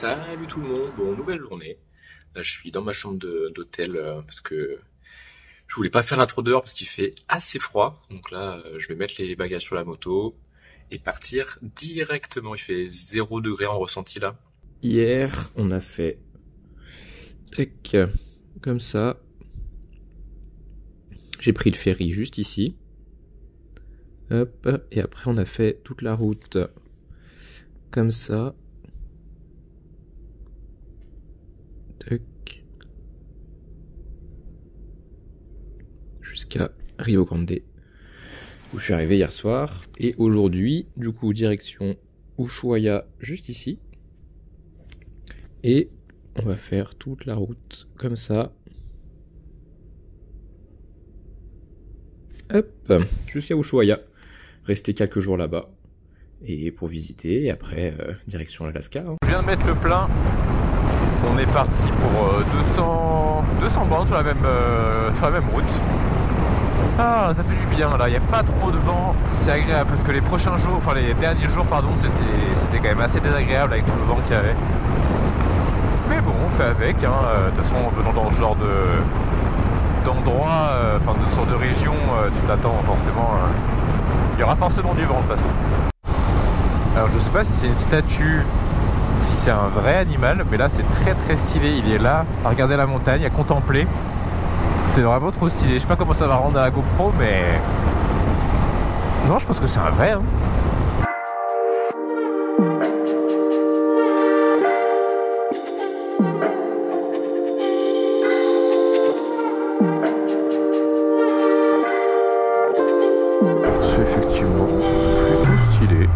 Salut tout le monde, bon nouvelle journée. Là je suis dans ma chambre d'hôtel parce que je voulais pas faire l'intro dehors parce qu'il fait assez froid. Donc là je vais mettre les bagages sur la moto et partir directement. Il fait 0 degré en ressenti là. Hier on a fait tac, comme ça. J'ai pris le ferry juste ici. Hop, et après on a fait toute la route comme ça. Tac. Jusqu'à Rio Grande où je suis arrivé hier soir. Et aujourd'hui, du coup, direction Ushuaia, juste ici. Et on va faire toute la route comme ça. Hop, jusqu'à Ushuaia. Rester quelques jours là-bas et pour visiter. Et après, direction l'Alaska. Je viens de mettre le plein. On est parti pour 200 bornes sur la même route. Ah, ça fait du bien là, il n'y a pas trop de vent, c'est agréable parce que les prochains jours, enfin les derniers jours pardon, c'était quand même assez désagréable avec tout le vent qu'il y avait. Mais bon, on fait avec, hein. De toute façon en venant dans ce genre d'endroit, enfin de sorte de région, tu t'attends forcément, il y aura forcément du vent de toute façon. Alors je sais pas si c'est une statue, si c'est un vrai animal, mais là c'est très très stylé, il est là à regarder la montagne, à contempler. C'est vraiment trop stylé, je sais pas comment ça va rendre à la GoPro, mais non, je pense que c'est un vrai, hein. C'est effectivement plutôt stylé.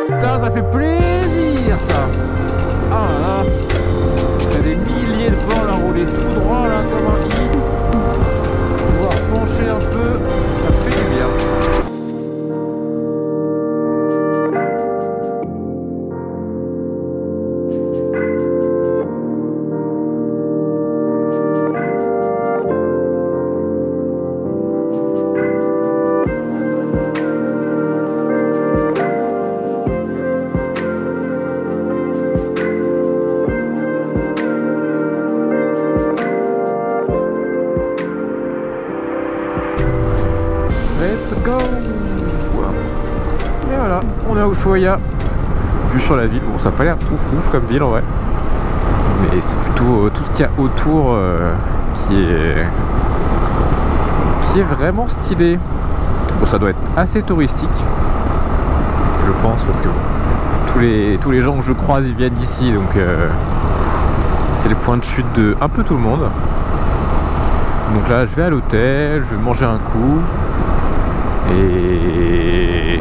Putain, ça fait plaisir ça. Ah là là, il y a des milliers de bornes à rouler tout droit là comme un i. Pouvoir pencher un peu, ça fait du bien. Let's go. Et voilà, on est à Ushuaia. Vue sur la ville, bon ça n'a pas l'air ouf comme ville en vrai. Mais c'est plutôt tout ce qu'il y a autour qui est vraiment stylé. Bon, ça doit être assez touristique, je pense, parce que tous les gens que je croise ils viennent d'ici, donc c'est le point de chute de un peu tout le monde. Donc là je vais à l'hôtel, je vais manger un coup. Et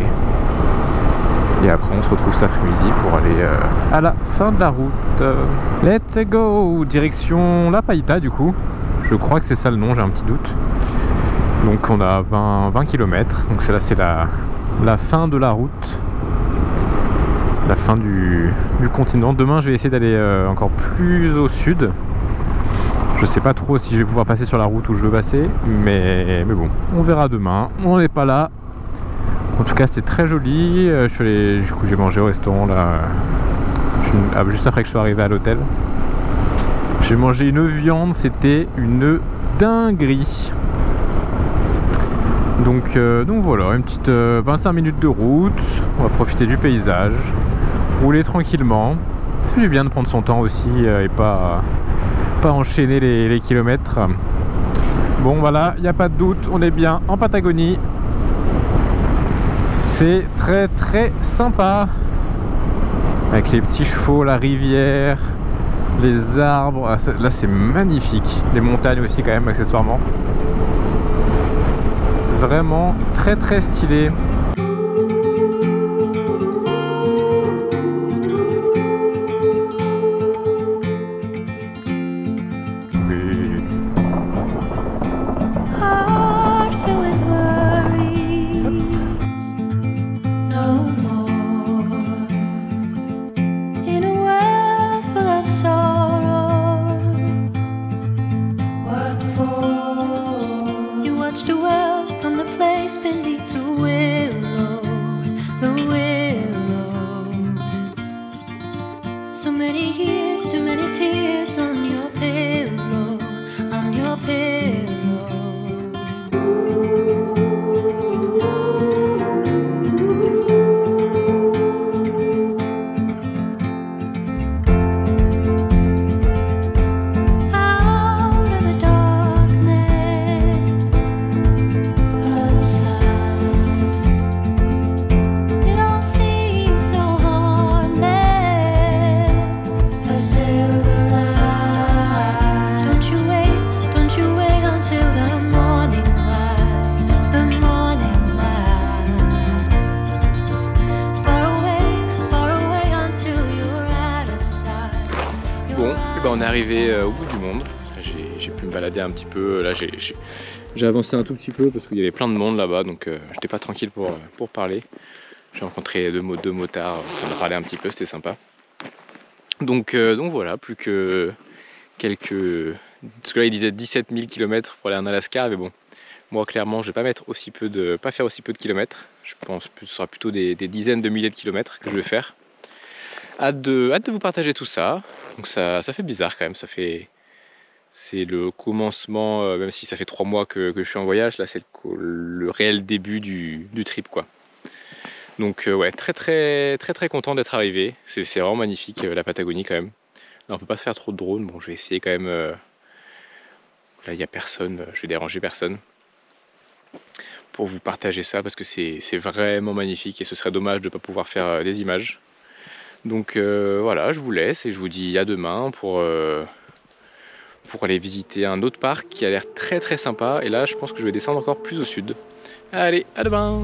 après on se retrouve cet après-midi pour aller à la fin de la route. Let's go. Direction La Paita du coup. Je crois que c'est ça le nom, j'ai un petit doute. Donc on a 20 km. Donc c'est la fin de la route. La fin du continent. Demain je vais essayer d'aller encore plus au sud. Je sais pas trop si je vais pouvoir passer sur la route où je veux passer, mais bon, on verra demain. On n'est pas là. En tout cas, c'est très joli. Du coup, j'ai mangé au restaurant là. juste après que je suis arrivé à l'hôtel. J'ai mangé une viande, c'était une dinguerie. Donc voilà, une petite 25 minutes de route, on va profiter du paysage, rouler tranquillement. Ça fait du bien de prendre son temps aussi et pas enchaîner les kilomètres. Bon voilà, il n'y a pas de doute, on est bien en Patagonie. C'est très très sympa. Avec les petits chevaux, la rivière, les arbres. Là c'est magnifique. Les montagnes aussi quand même accessoirement. Vraiment très très stylé. On est arrivé au bout du monde. J'ai pu me balader un petit peu. Là j'ai avancé un tout petit peu parce qu'il y avait plein de monde là-bas, donc j'étais pas tranquille pour parler. J'ai rencontré deux motards en train de râler un petit peu, c'était sympa. Donc voilà, plus que quelques... Parce que là il disait 17 000 km pour aller en Alaska, mais bon, moi clairement je vais pas faire aussi peu de kilomètres. Je pense que ce sera plutôt des dizaines de milliers de kilomètres que je vais faire. Hâte de vous partager tout ça. Donc ça fait bizarre quand même, c'est le commencement, même si ça fait 3 mois que je suis en voyage, là c'est le réel début du trip quoi. Donc ouais, très content d'être arrivé, c'est vraiment magnifique la Patagonie quand même. Là on peut pas se faire trop de drones, bon je vais essayer quand même, là il n'y a personne, je vais déranger personne pour vous partager ça parce que c'est vraiment magnifique et ce serait dommage de ne pas pouvoir faire des images. Donc voilà, je vous laisse et je vous dis à demain pour aller visiter un autre parc qui a l'air très sympa. Et là, je pense que je vais descendre encore plus au sud. Allez, à demain!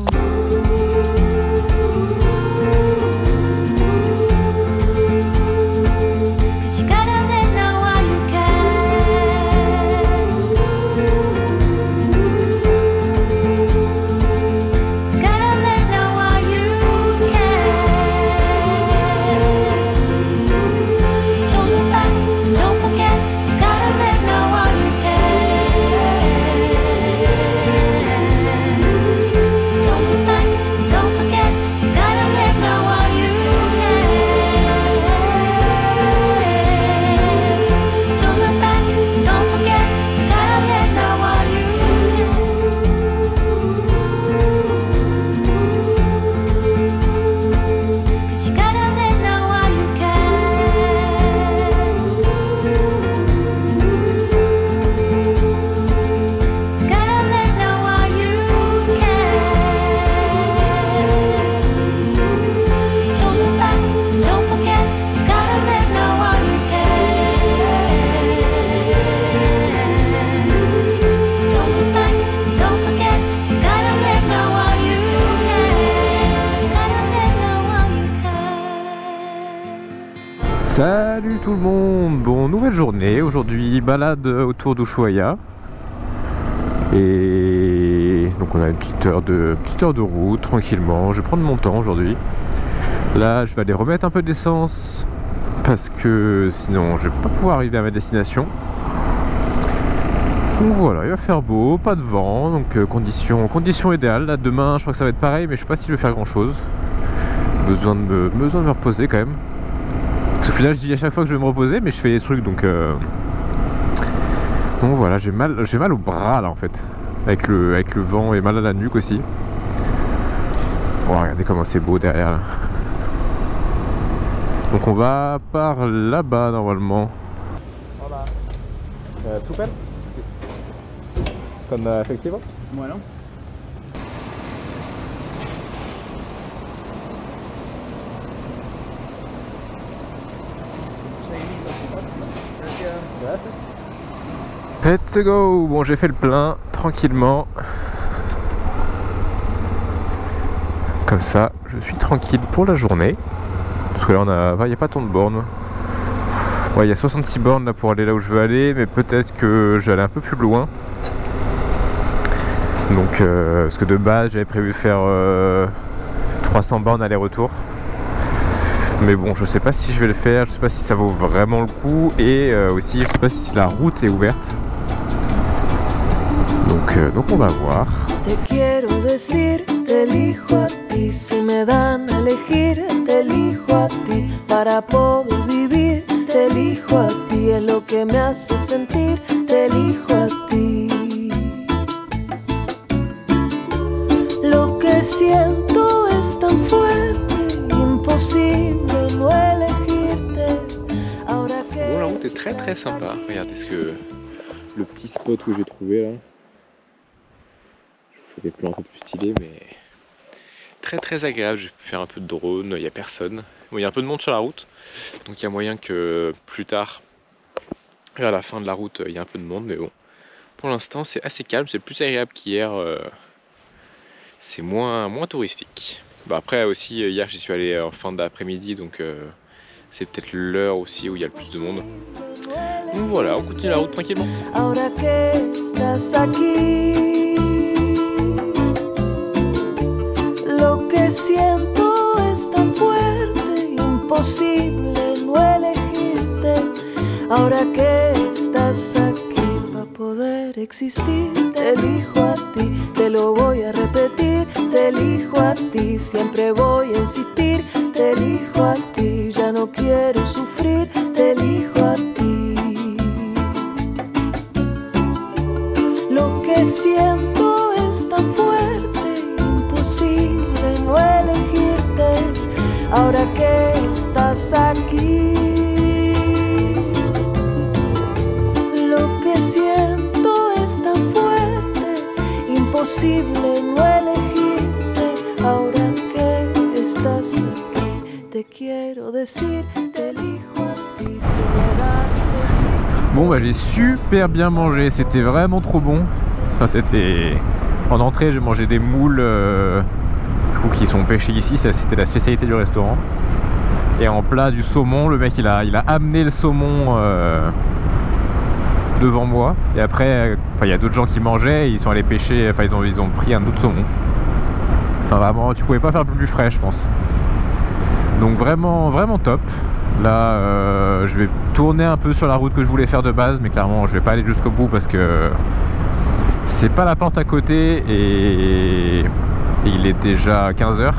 Salut tout le monde, bon nouvelle journée, aujourd'hui balade autour d'Ushuaïa et donc on a une petite heure de route tranquillement, je vais prendre mon temps aujourd'hui. Là je vais aller remettre un peu d'essence parce que sinon je vais pas pouvoir arriver à ma destination. Donc voilà, il va faire beau, pas de vent, donc condition idéale. Là demain je crois que ça va être pareil mais je sais pas si je vais faire grand chose. Besoin de me reposer quand même. Parce qu'au final je dis à chaque fois que je vais me reposer, mais je fais des trucs donc voilà, j'ai mal au bras là en fait. Avec le vent et mal à la nuque aussi. Oh, regardez comment c'est beau derrière là. Donc on va par là-bas normalement. Hola. Super. Con efectivo. Bueno. Let's go. Bon, j'ai fait le plein tranquillement. Comme ça, je suis tranquille pour la journée. Parce que là, il n'y a pas tant de bornes. Ouais, il y a 66 bornes là pour aller là où je veux aller, mais peut-être que je vais aller un peu plus loin. Donc, parce que de base, j'avais prévu faire 300 bornes aller-retour. Mais bon, je sais pas si je vais le faire, je sais pas si ça vaut vraiment le coup, et aussi, je sais pas si la route est ouverte. Donc on va voir. Te quiero decir, te elijo a ti, si me dan a elegir, te elijo a ti, para poder vivir, te elijo a ti, es lo que me hace sentir, te elijo a ti. Lo que siento es tan fuerte, imposible no elegirte, ahora que... Bon, la route est très sympa, regardez le petit spot que j'ai trouvé là. Des plans un peu plus stylés, mais très agréable. J'ai pu faire un peu de drone, il n'y a personne. Bon, il y a un peu de monde sur la route, donc il y a moyen que plus tard, vers la fin de la route, il y a un peu de monde, mais bon, pour l'instant c'est assez calme, c'est plus agréable qu'hier, c'est moins touristique. Bah, après aussi, hier j'y suis allé en fin d'après-midi, donc c'est peut-être l'heure aussi où il y a le plus de monde. Donc voilà, on continue la route tranquillement. Lo que siento es tan fuerte, imposible no elegirte. Ahora que estás aquí para poder existir, te elijo a ti, te lo voy a repetir, te elijo a ti, siempre voy a insistir, te elijo a ti, ya no quiero sufrir, te elijo a ti. Lo que siento es tan fuerte, imposible no elegirte, ahora que estás aquí. Lo que siento es tan fuerte, imposible no elegirte, ahora que estás aquí. Te quiero decir, te elijo a ti, Bon bah j'ai super bien mangé, c'était vraiment trop bon. Enfin c'était... En entrée j'ai mangé des moules qui sont pêchés ici, c'était la spécialité du restaurant. Et en plat du saumon, le mec il a amené le saumon devant moi. Et après, il y a d'autres gens qui mangeaient, ils sont allés pêcher, enfin ils ont pris un autre saumon. Enfin vraiment, tu pouvais pas faire plus frais je pense. Donc vraiment top. Là je vais tourner un peu sur la route que je voulais faire de base, mais clairement je vais pas aller jusqu'au bout parce que c'est pas la porte à côté et il est déjà 15 h.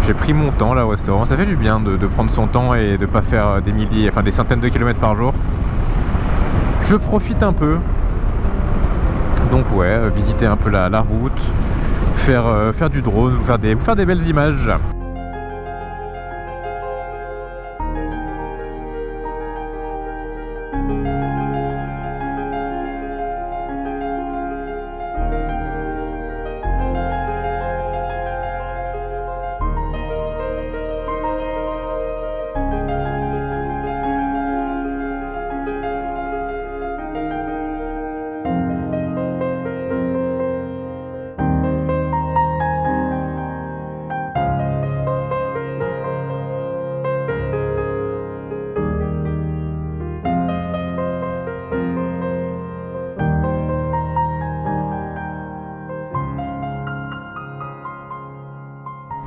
J'ai pris mon temps là au restaurant, ça fait du bien de prendre son temps et de pas faire des milliers, enfin des centaines de kilomètres par jour. Je profite un peu. Donc ouais, visiter un peu la route, faire du drone, vous faire des belles images.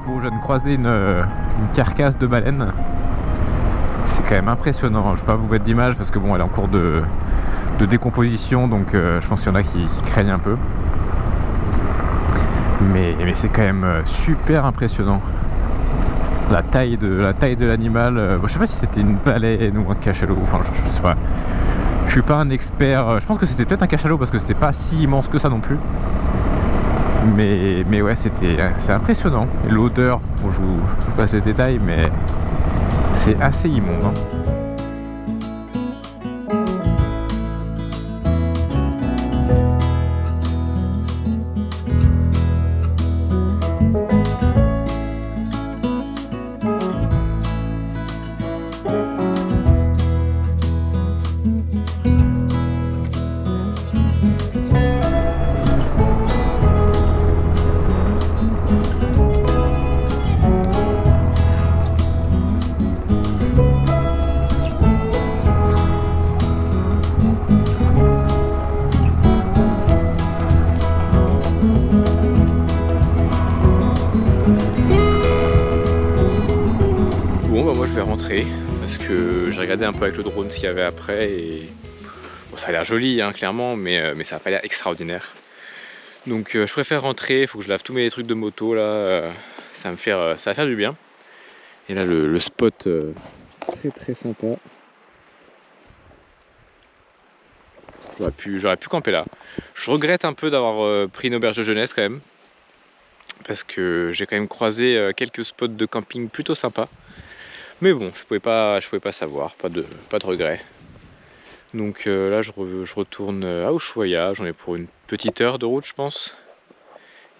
Bon, je viens de croiser une carcasse de baleine. C'est quand même impressionnant. Je vais pas vous mettre d'image parce que bon, elle est en cours de décomposition, donc je pense qu'il y en a qui craignent un peu. Mais c'est quand même super impressionnant. la taille de l'animal. Je sais pas si c'était une baleine ou un cachalot, enfin je sais pas. Je suis pas un expert, je pense que c'était peut-être un cachalot parce que c'était pas si immense que ça non plus. Mais ouais, c'est impressionnant. L'odeur, bon, je vous passe les détails, mais c'est assez immonde. Hein. Parce que j'ai regardé un peu avec le drone ce qu'il y avait après et bon, ça a l'air joli hein, clairement, mais ça n'a pas l'air extraordinaire. Donc je préfère rentrer, il faut que je lave tous mes trucs de moto là, ça va faire du bien. Et là le spot très sympa. J'aurais pu camper là. Je regrette un peu d'avoir pris une auberge de jeunesse quand même, parce que j'ai quand même croisé quelques spots de camping plutôt sympas. Mais bon, je pouvais pas savoir, pas de regret. Donc là, je retourne à Ushuaia, j'en ai pour une petite heure de route, je pense.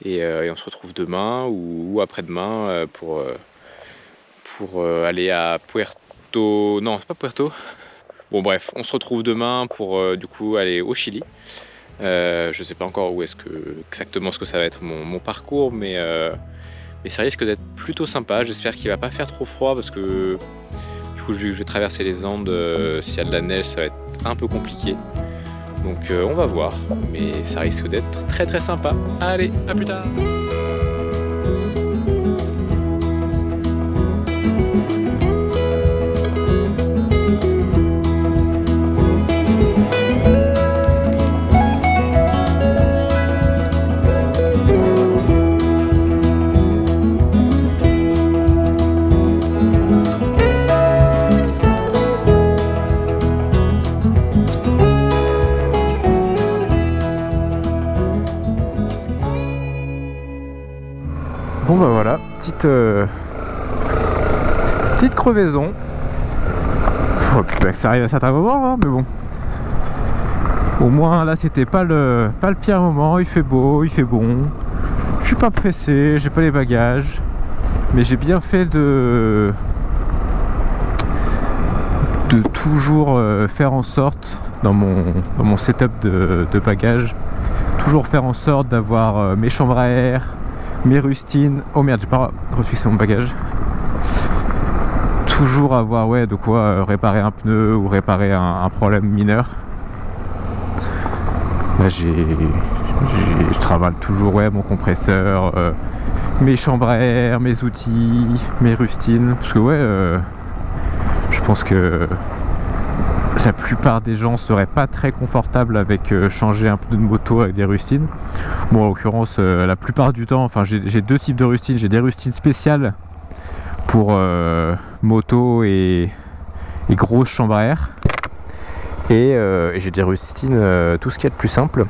Et on se retrouve demain ou après-demain pour aller à Puerto... Non, c'est pas Puerto. Bon bref, on se retrouve demain pour du coup aller au Chili. Je sais pas encore où exactement ce que ça va être mon parcours, mais ça risque d'être plutôt sympa. J'espère qu'il va pas faire trop froid parce que du coup je vais traverser les Andes, s'il y a de la neige ça va être un peu compliqué. Donc on va voir, mais ça risque d'être très sympa. Allez, à plus tard. Bon bah voilà, petite crevaison. Faut que ça arrive à certains moments, hein, mais bon. Au moins là c'était pas le pire moment, il fait beau, il fait bon. Je suis pas pressé, j'ai pas les bagages. Mais j'ai bien fait de toujours faire en sorte, dans mon setup de bagages, toujours faire en sorte d'avoir mes chambres à air, mes rustines. Oh merde, j'ai pas refixé mon bagage. Toujours avoir de quoi réparer un pneu ou réparer un problème mineur. Là je travaille toujours mon compresseur, mes chambres à air, mes outils, mes rustines. Parce que je pense que la plupart des gens seraient pas très confortables avec changer un pneu de moto avec des rustines. Bon, en l'occurrence, la plupart du temps, enfin j'ai deux types de rustines. J'ai des rustines spéciales pour moto et grosses chambres à air. Et j'ai des rustines, tout ce qu'il y a de plus simple.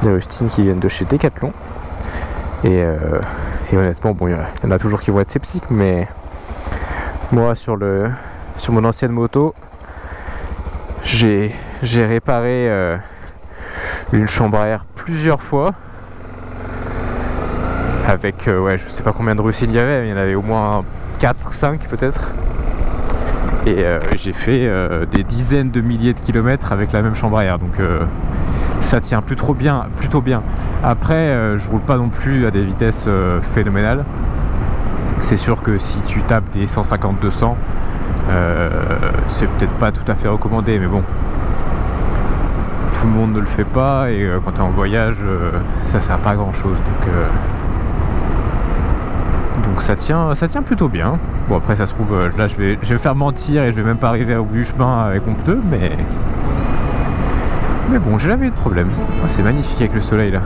Des rustines qui viennent de chez Decathlon. Et honnêtement, bon, il y en a toujours qui vont être sceptiques, mais moi sur mon ancienne moto, j'ai réparé une chambre à air plusieurs fois avec je sais pas combien de rustines il y avait, mais il y en avait au moins 4-5 peut-être. Et j'ai fait des dizaines de milliers de kilomètres avec la même chambre à air, donc ça tient plutôt bien. Après je roule pas non plus à des vitesses phénoménales. C'est sûr que si tu tapes des 150-200, c'est peut-être pas tout à fait recommandé, mais bon, tout le monde ne le fait pas, et quand tu es en voyage, ça sert pas à grand chose, donc ça tient plutôt bien. Bon, après ça se trouve, là je vais me faire mentir et je vais même pas arriver au bout du chemin avec mon pneu, mais bon, j'ai jamais eu de problème. Oh, c'est magnifique avec le soleil là.